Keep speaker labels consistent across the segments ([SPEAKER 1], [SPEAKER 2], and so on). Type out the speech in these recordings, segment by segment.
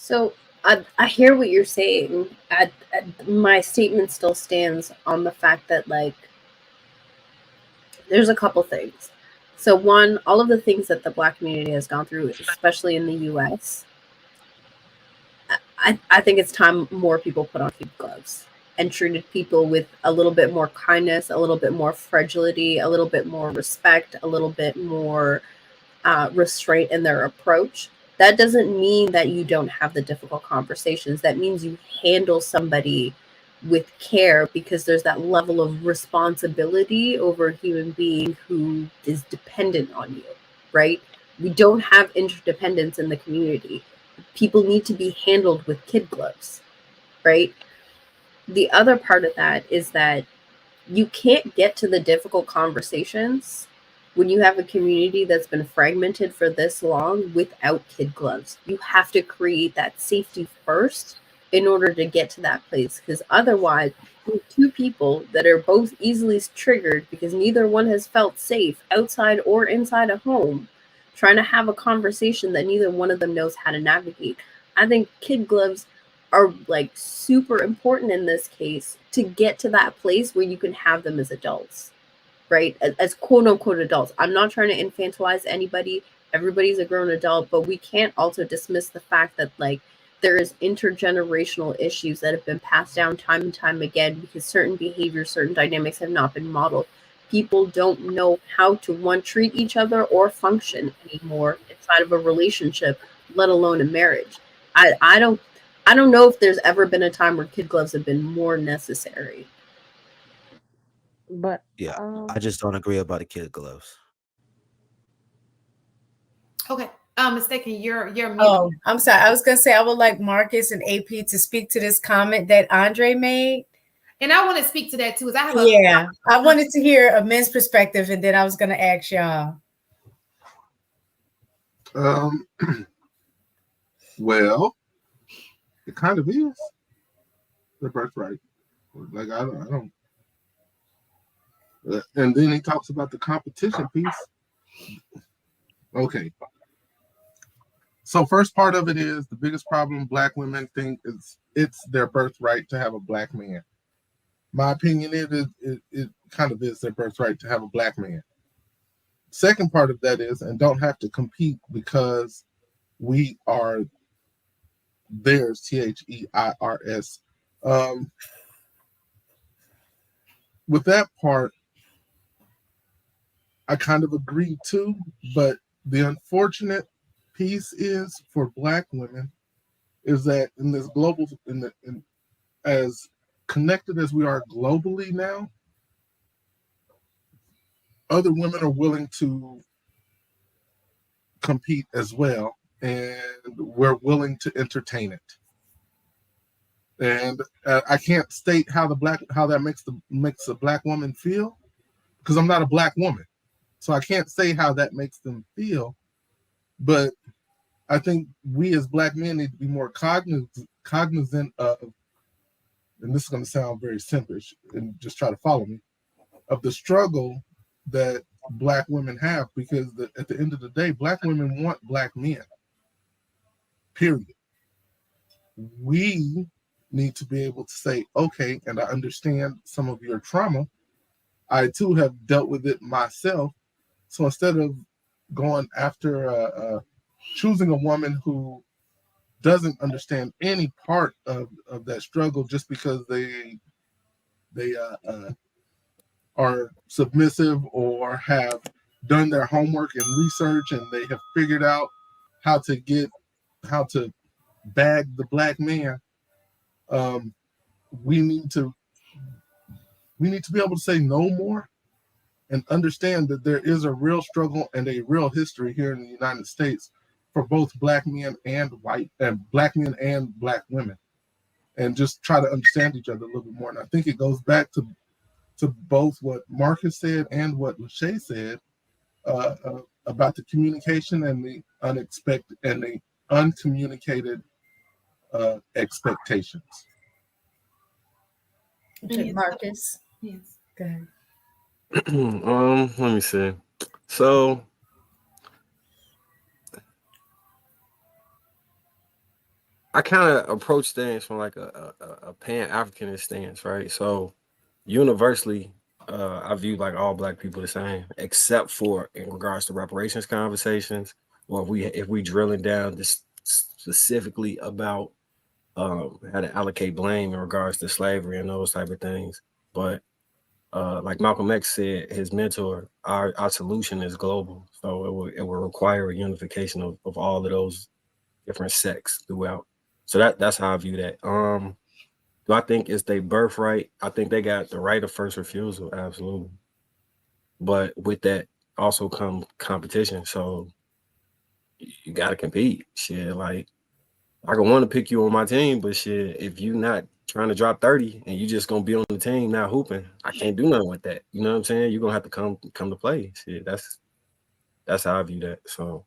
[SPEAKER 1] So I hear what you're saying. My statement still stands on the fact that, like, there's a couple things. So one, all of the things that the Black community has gone through, especially in the U.S., I think it's time more people put on kid gloves and treated people with a little bit more kindness, a little bit more fragility, a little bit more respect, a little bit more restraint in their approach. That doesn't mean that you don't have the difficult conversations. That means you handle somebody with care, because there's that level of responsibility over a human being who is dependent on you, right? We don't have interdependence in the community. People need to be handled with kid gloves, right? The other part of that is that you can't get to the difficult conversations when you have a community that's been fragmented for this long without kid gloves. You have to create that safety first in order to get to that place, because otherwise, two people that are both easily triggered because neither one has felt safe outside or inside a home, trying to have a conversation that neither one of them knows how to navigate. I think kid gloves are like super important in this case to get to that place where you can have them as adults, right? As quote unquote adults. I'm not trying to infantilize anybody. Everybody's a grown adult, but we can't also dismiss the fact that, like, there is intergenerational issues that have been passed down time and time again because certain behaviors, certain dynamics have not been modeled. People don't know how to, one, treat each other or function anymore inside of a relationship, let alone a marriage. I don't know if there's ever been a time where kid gloves have been more necessary.
[SPEAKER 2] But
[SPEAKER 3] Yeah, I just don't agree about the kid gloves.
[SPEAKER 4] Okay. Mistaken, you're muted.
[SPEAKER 5] Oh, I'm sorry. I was gonna say I would like Marcus and AP to speak to this comment that Andre made.
[SPEAKER 4] And I want to speak to that too. Is I have a
[SPEAKER 5] Yeah, I wanted to hear a men's perspective, and then I was gonna ask y'all.
[SPEAKER 6] Well, it kind of is the birthright. Like I don't. And then he talks about the competition piece. Okay. So first part of it is the biggest problem Black women think is it's their birthright to have a Black man. My opinion is it kind of is their birthright to have a Black man. Second part of that is, and don't have to compete because we are theirs, THEIRS. With that part, I kind of agree too, but the unfortunate piece is for Black women is that in this global, as connected as we are globally now, other women are willing to compete as well, and we're willing to entertain it. And I can't state how that makes a Black woman feel, because I'm not a Black woman, so I can't say how that makes them feel. But I think we as Black men need to be more cognizant of, and this is going to sound very simpish, and just try to follow me, of the struggle that Black women have, because at the end of the day, Black women want Black men. Period. We need to be able to say, okay, and I understand some of your trauma. I too have dealt with it myself. So instead of going after choosing a woman who doesn't understand any part of that struggle just because they are submissive or have done their homework and research and they have figured out how to bag the Black man, we need to be able to say no more and understand that there is a real struggle and a real history here in the United States for both Black men and Black men and Black women, and just try to understand each other a little bit more. And I think it goes back to both what Marcus said and what Lachey said about the communication and the unexpected and the uncommunicated expectations.
[SPEAKER 5] Okay, Marcus.
[SPEAKER 4] Yes.
[SPEAKER 5] Go ahead.
[SPEAKER 7] Let me see. So
[SPEAKER 2] I kind of approach things from like a pan-Africanist stance, right? So universally, I view like all black people the same, except for in regards to reparations conversations, or if we drilling down this specifically about how to allocate blame in regards to slavery and those type of things. But like Malcolm X said, his mentor, our solution is global. So it will require a unification of all of those different sects throughout. So that's how I view that. Do I think it's their birthright? I think they got the right of first refusal, absolutely. But with that also come competition. So you gotta compete. Shit, like I can want to pick you on my team, but shit, if you not trying to drop 30 and you just gonna be on the team not hooping, I can't do nothing with that. You know what I'm saying? You're gonna have to come to play. Shit, that's how I view that. So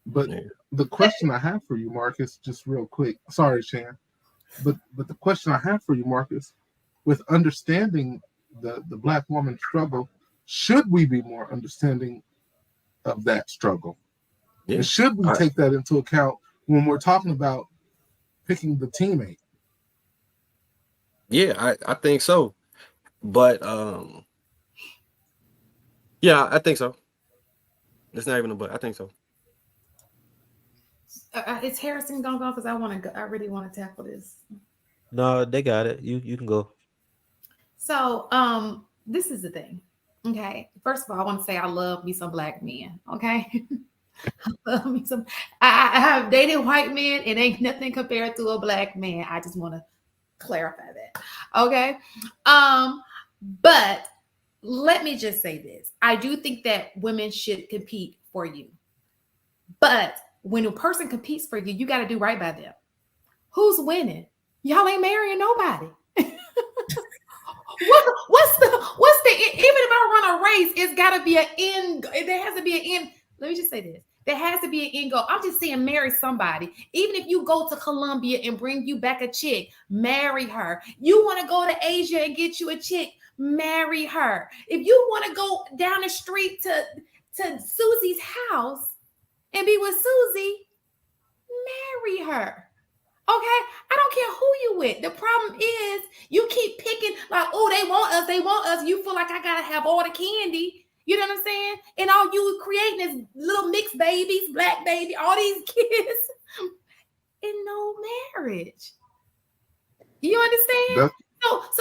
[SPEAKER 6] but yeah. The question I have for you, Marcus, just real quick. Sorry, Shan. But the question I have for you, Marcus, with understanding the Black woman struggle, should we be more understanding of that struggle? Yeah. And should we take that into account when we're talking about picking the teammate?
[SPEAKER 2] Yeah, I think so. But yeah, I think so. It's not even a but. I think so.
[SPEAKER 4] It's Harrison gonna go because I really want to tackle this.
[SPEAKER 3] No, they got it. You can go.
[SPEAKER 4] So this is the thing. Okay. First of all, I want to say I love me some black men. Okay. I love me some. I have dated white men and ain't nothing compared to a black man. I just want to clarify that. Okay. But let me just say this. I do think that women should compete for you. But when a person competes for you, you got to do right by them. Who's winning? Y'all ain't marrying nobody. What's the even if I run a race, it's got to be an end. There has to be an end. Let me just say this. There has to be an end goal. I'm just saying marry somebody. Even if you go to Colombia and bring you back a chick, marry her. You want to go to Asia and get you a chick, marry her. If you want to go down the street to Susie's house and be with Susie, marry her. Okay, I don't care who you with. The problem is you keep picking like, oh, they want us. You feel like I gotta have all the candy. You know what I'm saying? And all you creating is little mixed babies, black baby, all these kids, and no marriage. You understand?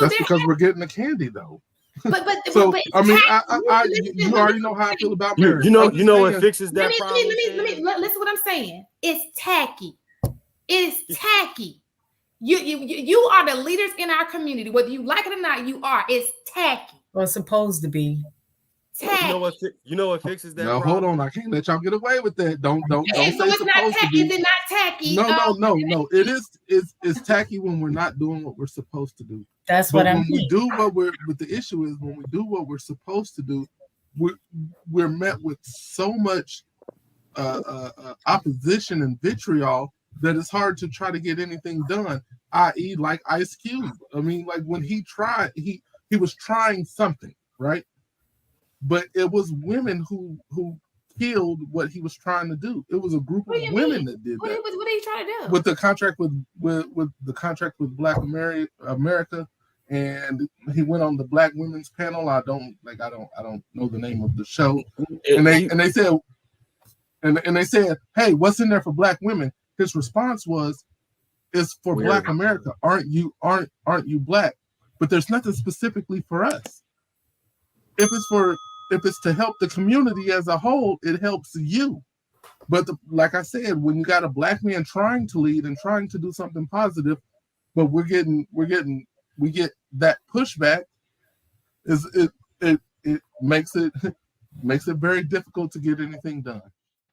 [SPEAKER 6] That's because we're getting the candy though.
[SPEAKER 4] But
[SPEAKER 6] so I mean, you already know how I feel about marriage.
[SPEAKER 2] You know what fixes that problem?
[SPEAKER 4] Listen to what I'm saying. It's tacky. It's tacky. You are the leaders in our community, whether you like it or not. You are. It's tacky.
[SPEAKER 5] Well, it's supposed to be.
[SPEAKER 4] Tacky.
[SPEAKER 2] You know what fixes that?
[SPEAKER 6] No,
[SPEAKER 2] problem?
[SPEAKER 6] hold on. I can't let y'all get away with that. Don't say
[SPEAKER 4] it's
[SPEAKER 6] supposed to be.
[SPEAKER 4] Is it not tacky?
[SPEAKER 6] No. It is. It's tacky when we're not doing what we're supposed to do.
[SPEAKER 5] That's what I'm.
[SPEAKER 6] When we do what we're. But the issue is when we do what we're supposed to do, we're met with so much opposition and vitriol that it's hard to try to get anything done, i.e. like Ice Cube. I mean, like when he tried, he was trying something, right? But it was women who killed what he was trying to do. It was a group of women that did that.
[SPEAKER 4] What are you trying to do?
[SPEAKER 6] With the contract with the contract with Black America, and he went on the Black Women's Panel. I don't know the name of the show. And they said, hey, what's in there for Black women? His response was, "It's for Weird. Black America. Aren't you Black? But there's nothing specifically for us. If it's to help the community as a whole, it helps you. But like I said, when you got a Black man trying to lead and trying to do something positive, but we get that pushback, it makes it very difficult to get anything done."